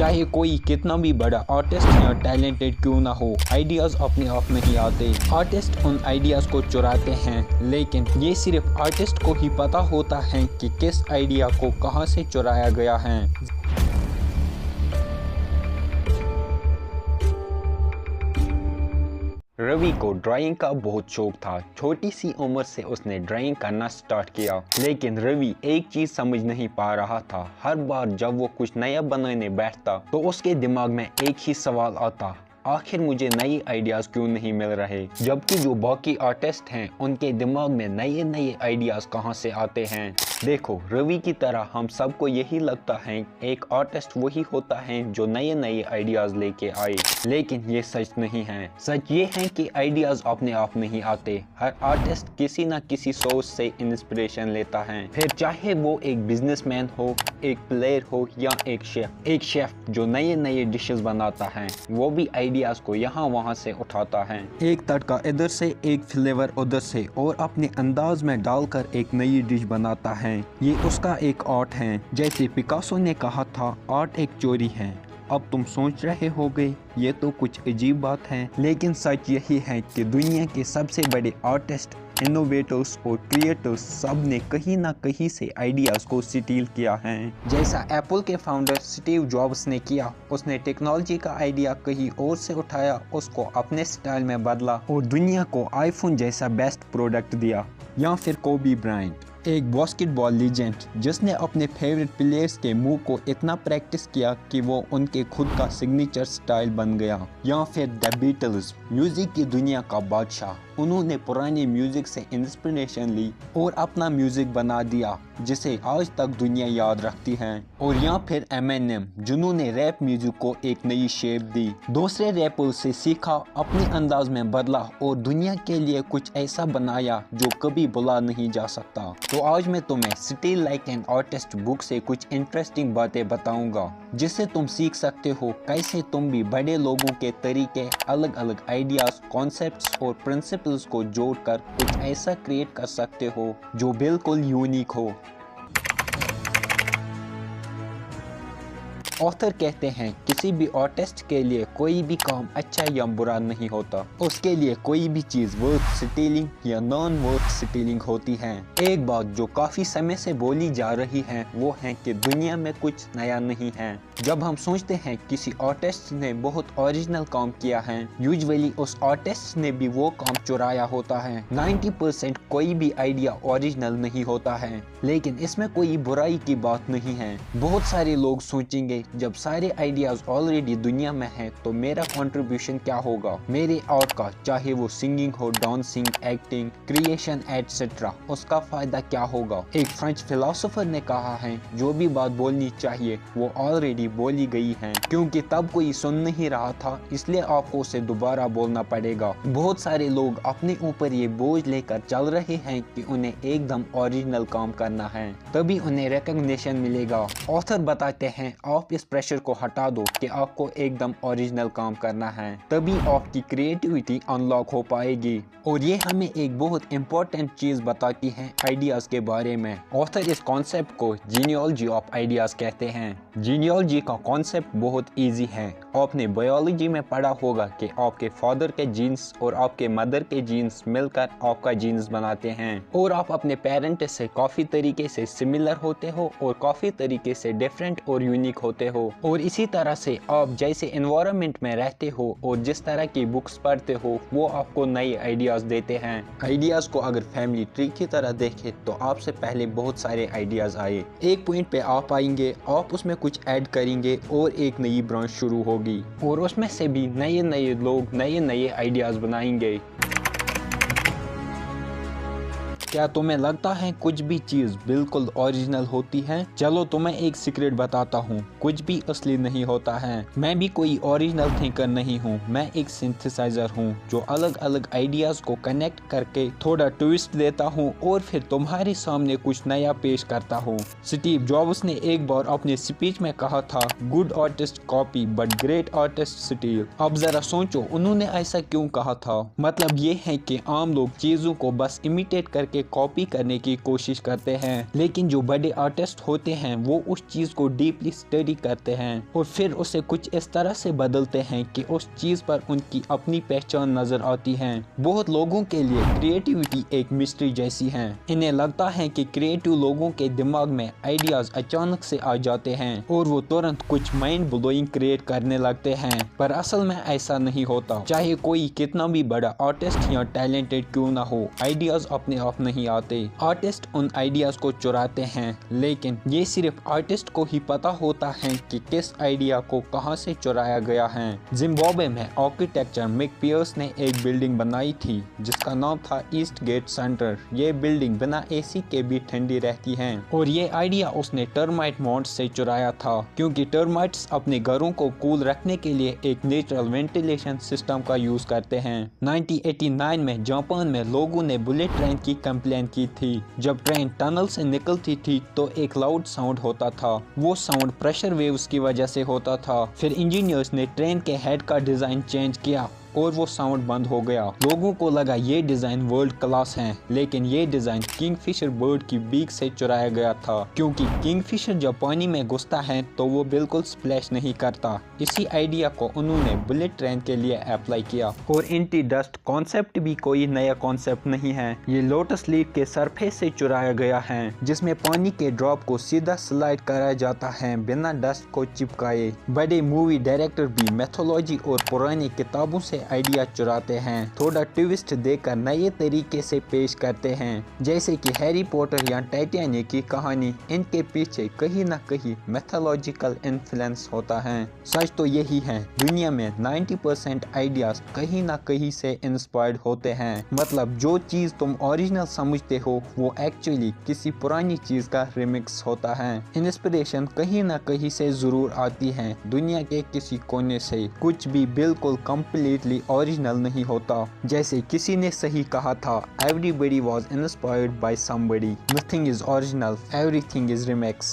चाहे कोई कितना भी बड़ा आर्टिस्ट या टैलेंटेड क्यों ना हो, आइडियाज़ अपने आप नहीं आते। आर्टिस्ट उन आइडियाज़ को चुराते हैं, लेकिन ये सिर्फ आर्टिस्ट को ही पता होता है कि किस आइडिया को कहां से चुराया गया है। रवि को ड्राइंग का बहुत शौक था। छोटी सी उम्र से उसने ड्राइंग करना स्टार्ट किया, लेकिन रवि एक चीज समझ नहीं पा रहा था। हर बार जब वो कुछ नया बनाने बैठता तो उसके दिमाग में एक ही सवाल आता, आखिर मुझे नए आइडियाज़ क्यों नहीं मिल रहे, जबकि जो बाकी आर्टिस्ट हैं उनके दिमाग में नए नए आइडियाज़ कहां से आते हैं। देखो, रवि की तरह हम सबको यही लगता है एक आर्टिस्ट वही होता है जो नए नए आइडियाज़ लेके आए, लेकिन ये सच नहीं है। सच ये है कि आइडियाज़ अपने आप नहीं आते। हर आर्टिस्ट किसी न किसी सोर्स से इंस्पिरेशन लेता है, फिर चाहे वो एक बिजनेसमैन हो, एक प्लेयर हो या एक शेफ जो नए नए डिशेस बनाता है, वो भी आइडियाज़ को यहाँ वहाँ से उठाता है। एक तड़का इधर से, एक फ्लेवर उधर से, और अपने अंदाज में डालकर एक नई डिश बनाता है। ये उसका एक आर्ट है। जैसे पिकासो ने कहा था, आर्ट एक चोरी है। अब तुम सोच रहे होगे ये तो कुछ अजीब बात है, लेकिन सच यही है कि दुनिया के सबसे बड़े आर्टिस्ट, इनोवेटर्स और क्रिएटर्स सब ने कहीं ना कहीं से आइडियाज़ को स्टील किया है। जैसा एप्पल के फाउंडर स्टीव जॉब्स ने किया, उसने टेक्नोलॉजी का आइडिया कहीं और से उठाया, उसको अपने स्टाइल में बदला और दुनिया को आईफोन जैसा बेस्ट प्रोडक्ट दिया। या फिर कोबी ब्रायंट, एक बास्केटबॉल लीजेंड जिसने अपने फेवरेट प्लेयर्स के मुंह को इतना प्रैक्टिस किया कि वो उनके खुद का सिग्नेचर स्टाइल बन गया। या फिर द बीटल्स, म्यूजिक की दुनिया का बादशाह, उन्होंने पुराने म्यूजिक से इंस्पिरेशन ली और अपना म्यूजिक बना दिया जिसे आज तक दुनिया याद रखती है। और या फिर एमिनेम, जिन्होंने रैप म्यूजिक को एक नई शेप दी, दूसरे रैपर्स से सीखा, अपने अंदाज में बदला और दुनिया के लिए कुछ ऐसा बनाया जो कभी भुला नहीं जा सकता। तो आज मैं तुम्हें still like an artist book से कुछ इंटरेस्टिंग बातें बताऊंगा जिससे तुम सीख सकते हो कैसे तुम भी बड़े लोगों के तरीके, अलग अलग आइडियाज, कॉन्सेप्ट्स और प्रिंसिपल्स को जोड़कर कुछ ऐसा क्रिएट कर सकते हो जो बिल्कुल यूनिक हो। ऑथर कहते हैं, किसी भी आर्टिस्ट के लिए कोई भी काम अच्छा या बुरा नहीं होता, उसके लिए कोई भी चीज वर्थ स्टीलिंग या नॉन वर्थ स्टीलिंग होती है। एक बात जो काफी समय से बोली जा रही है वो है कि दुनिया में कुछ नया नहीं है। जब हम सोचते हैं किसी आर्टिस्ट ने बहुत ओरिजिनल काम किया है, यूजुअली उस आर्टिस्ट ने भी वो काम चुराया होता है। 90% कोई भी आइडिया ओरिजिनल नहीं होता है, लेकिन इसमें कोई बुराई की बात नहीं है। बहुत सारे लोग सोचेंगे, जब सारे आइडियाज ऑलरेडी दुनिया में हैं तो मेरा कंट्रीब्यूशन क्या होगा मेरे आर्ट का, चाहे वो सिंगिंग हो, डांसिंग, एक्टिंग, क्रिएशन एटसेट्रा, उसका फायदा क्या होगा। एक फ्रेंच फिलोसोफर ने कहा है, जो भी बात बोलनी चाहिए वो ऑलरेडी बोली गई है, क्योंकि तब कोई सुन नहीं रहा था, इसलिए आपको उसे दोबारा बोलना पड़ेगा। बहुत सारे लोग अपने ऊपर ये बोझ लेकर चल रहे हैं कि उन्हें एकदम ओरिजिनल काम करना है, तभी उन्हें रिकॉग्निशन मिलेगा। ऑथर बताते हैं, आप इस प्रेशर को हटा दो कि आपको एकदम ओरिजिनल काम करना है, तभी आपकी क्रिएटिविटी अनलॉक हो पाएगी। और ये हमें एक बहुत इंपॉर्टेंट चीज बताती है आइडियाज के बारे में। ऑथर इस कॉन्सेप्ट को जीनियोलॉजी ऑफ आइडियाज कहते हैं। जीनियोलॉजी का कॉन्सेप्ट बहुत इजी है। आपने बायोलॉजी में पढ़ा होगा कि आपके फादर के जीन्स और आपके मदर के जीन्स मिलकर आपका जीन्स बनाते हैं, और आप अपने पेरेंट से काफी तरीके से सिमिलर होते हो और काफी तरीके से डिफरेंट और यूनिक होते हो। और इसी तरह से आप जैसे एनवायरनमेंट में रहते हो और जिस तरह की बुक्स पढ़ते हो वो आपको नए आइडियाज देते हैं। आइडियाज को अगर फैमिली ट्री की तरह देखें तो आपसे पहले बहुत सारे आइडियाज आए, एक पॉइंट पे आप आएंगे, आप उसमें कुछ ऐड करेंगे और एक नई ब्रांच शुरू होगी, और उसमें से भी नए नए लोग नए नए आइडियाज बनाएंगे। क्या तुम्हें लगता है कुछ भी चीज बिल्कुल ओरिजिनल होती है? चलो तुम्हें एक सीक्रेट बताता हूँ, कुछ भी असली नहीं होता है। मैं भी कोई ओरिजिनल थिंकर नहीं हूँ, मैं एक सिंथेसाइजर हूँ जो अलग अलग आइडियाज को कनेक्ट करके थोड़ा ट्विस्ट देता हूँ और फिर तुम्हारे सामने कुछ नया पेश करता हूँ। स्टीव जॉब्स ने एक बार अपने स्पीच में कहा था, good artist copy but great artist steel. अब जरा सोचो उन्होंने ऐसा क्यों कहा था। मतलब ये है कि आम लोग चीजों को बस इमिटेट करके के कॉपी करने की कोशिश करते हैं, लेकिन जो बड़े आर्टिस्ट होते हैं वो उस चीज को डीपली स्टडी करते हैं और फिर उसे कुछ इस तरह से बदलते हैं कि उस चीज पर उनकी अपनी पहचान नजर आती है। बहुत लोगों के लिए क्रिएटिविटी एक मिस्ट्री जैसी है। इन्हें लगता है कि क्रिएटिव लोगों के दिमाग में आइडियाज अचानक से आ जाते हैं और वो तुरंत कुछ माइंड ब्लोइंग क्रिएट करने लगते हैं, पर असल में ऐसा नहीं होता। चाहे कोई कितना भी बड़ा आर्टिस्ट या टैलेंटेड क्यों ना हो, आइडियाज अपने आप नहीं आते। आर्टिस्ट उन आइडियाज को चुराते हैं, लेकिन ये सिर्फ आर्टिस्ट को ही पता होता है कि किस आइडिया को कहां से चुराया गया है। जिम्बाब्वे में आर्किटेक्चर मिक पियर्स ने एक बिल्डिंग बनाई थी जिसका नाम था ईस्ट गेट सेंटर। ये बिल्डिंग बिना एसी के भी ठंडी रहती है और ये आइडिया उसने टर्माइट मॉन्ट्स से चुराया था, क्योंकि टर्माइट्स अपने घरों को कूल रखने के लिए एक नेचुरल वेंटिलेशन सिस्टम का यूज करते हैं। 1989 में जापान में लोगों ने बुलेट ट्रेन की कंप्लेन की थी। जब ट्रेन टनल से निकलती थी तो एक लाउड साउंड होता था। वो साउंड प्रेशर वेव्स की वजह से होता था। फिर इंजीनियर्स ने ट्रेन के हेड का डिजाइन चेंज किया और वो साउंड बंद हो गया। लोगों को लगा ये डिजाइन वर्ल्ड क्लास है, लेकिन ये डिजाइन किंगफिशर बर्ड की बीक से चुराया गया था, क्योंकि किंगफिशर जब पानी में घुसता है तो वो बिल्कुल स्प्लैश नहीं करता। इसी आइडिया को उन्होंने बुलेट ट्रेन के लिए अप्लाई किया। और एंटी डस्ट कॉन्सेप्ट भी कोई नया कॉन्सेप्ट नहीं है। ये लोटस लीफ के सरफेस से चुराया गया है, जिसमें पानी के ड्रॉप को सीधा स्लाइड कराया जाता है बिना डस्ट को चिपकाए। बड़े मूवी डायरेक्टर भी मैथोलॉजी और पुरानी किताबों से आइडिया चुराते हैं, थोड़ा ट्विस्ट देकर नए तरीके से पेश करते हैं। जैसे कि हैरी पॉटर या टाइटैनिक की कहानी, इनके पीछे कहीं ना कहीं मैथोलॉजिकल इन्फ्लुएंस होता है। सच तो यही है, दुनिया में 90% आइडियाज कहीं ना कहीं से इंस्पायर्ड होते हैं। मतलब जो चीज तुम ओरिजिनल समझते हो वो एक्चुअली किसी पुरानी चीज का रिमिक्स होता है। इंस्पिरेशन कहीं ना कहीं से जरूर आती है, दुनिया के किसी कोने से। कुछ भी बिल्कुल कम्प्लीटली ओरिजिनल नहीं होता। जैसे किसी ने सही कहा था, everybody was inspired by somebody, nothing is original, everything is remix.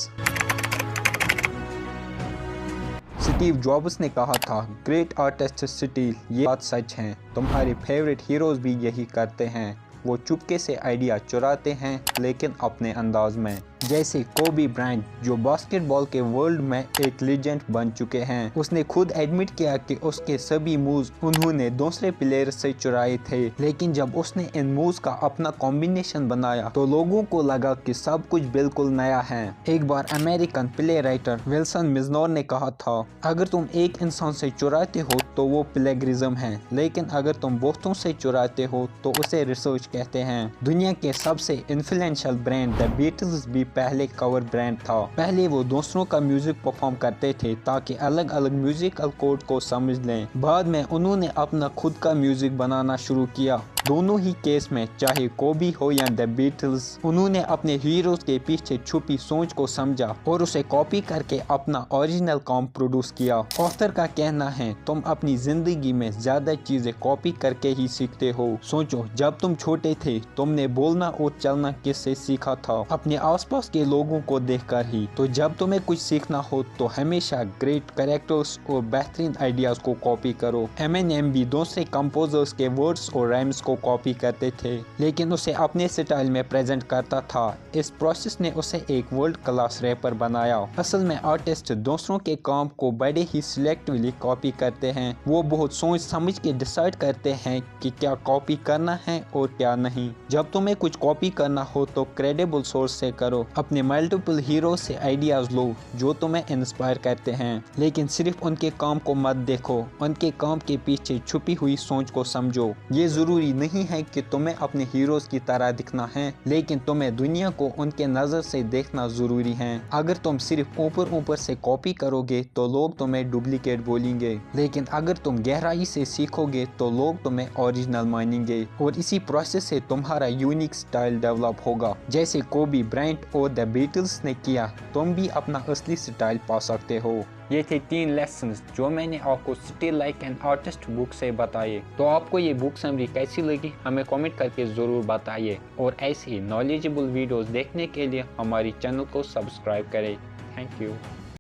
Steve jobs ने कहा था, ग्रेट आर्टिस्ट स्टील। ये बात सच है। तुम्हारे फेवरेट हीरोज भी यही करते हैं। वो चुपके से आइडिया चुराते हैं, लेकिन अपने अंदाज में। जैसे कोबी ब्रायंट, जो बास्केटबॉल के वर्ल्ड में एक लीजेंड बन चुके हैं। उसने खुद एडमिट किया कि उसके सभी मूव्स उन्होंने दूसरे प्लेयर से चुराए थे, लेकिन जब उसने इन मूव्स का अपना कॉम्बिनेशन बनाया तो लोगों को लगा कि सब कुछ बिल्कुल नया है। एक बार अमेरिकन प्ले राइटर विल्सन मिजनोर ने कहा था, अगर तुम एक इंसान से चुराते हो तो वो प्लेगरिज्म है, लेकिन अगर तुम बहुतों से चुराते हो तो उसे रिसर्च कहते हैं। दुनिया के सबसे इन्फ्लुएंशियल ब्रांड द बीटल्स भी पहले कवर ब्रांड था। पहले वो दूसरों का म्यूजिक परफॉर्म करते थे ताकि अलग अलग म्यूजिकल कोड को समझ लें। बाद में उन्होंने अपना खुद का म्यूजिक बनाना शुरू किया। दोनों ही केस में, चाहे कोबी हो या द बीटल्स, उन्होंने अपने हीरोज के पीछे छुपी सोच को समझा और उसे कॉपी करके अपना ओरिजिनल काम प्रोड्यूस किया। ऑथर का कहना है, तुम अपनी जिंदगी में ज्यादा चीजें कॉपी करके ही सीखते हो। सोचो, जब तुम छोटे थे तुमने बोलना और चलना किससे सीखा था? अपने आसपास के लोगों को देखकर ही। तो जब तुम्हें कुछ सीखना हो तो हमेशा ग्रेट कैरेक्टर्स और बेहतरीन आइडियाज को कॉपी करो। एमिनेम भी दूसरे कंपोजर्स के वर्ड्स और राइम्स को कॉपी करते थे, लेकिन उसे अपने स्टाइल में प्रेजेंट करता था। इस प्रोसेस ने उसे एक वर्ल्ड क्लास रैपर बनाया। असल में आर्टिस्ट दूसरों के काम को बड़े ही सिलेक्टिवली कॉपी करते हैं। वो बहुत सोच समझ के डिसाइड करते हैं कि क्या कॉपी करना है और क्या नहीं। जब तुम्हें कुछ कॉपी करना हो तो क्रेडिबल सोर्स से करो। अपने मल्टीपल हीरो से आइडियाज लो जो तुम्हें इंस्पायर करते हैं, लेकिन सिर्फ उनके काम को मत देखो, उनके काम के पीछे छुपी हुई सोच को समझो। ये जरूरी नहीं है कि तुम्हें अपने हीरोज की तरह दिखना है, लेकिन तुम्हें दुनिया को उनके नजर से देखना जरूरी है। अगर तुम सिर्फ ऊपर ऊपर से कॉपी करोगे तो लोग तुम्हें डुप्लीकेट बोलेंगे, लेकिन अगर तुम गहराई से सीखोगे तो लोग तुम्हें ओरिजिनल मानेंगे और इसी प्रोसेस से तुम्हारा यूनिक स्टाइल डेवलप होगा। जैसे कोबी ब्रायंट और द बीटल्स ने किया, तुम भी अपना असली स्टाइल पा सकते हो। ये थे 3 लेसन्स जो मैंने आपको still like an artist book से बताए। तो आपको ये बुक समरी कैसी लगी हमें कमेंट करके ज़रूर बताइए, और ऐसी नॉलेजेबल वीडियोस देखने के लिए हमारी चैनल को सब्सक्राइब करें। Thank you.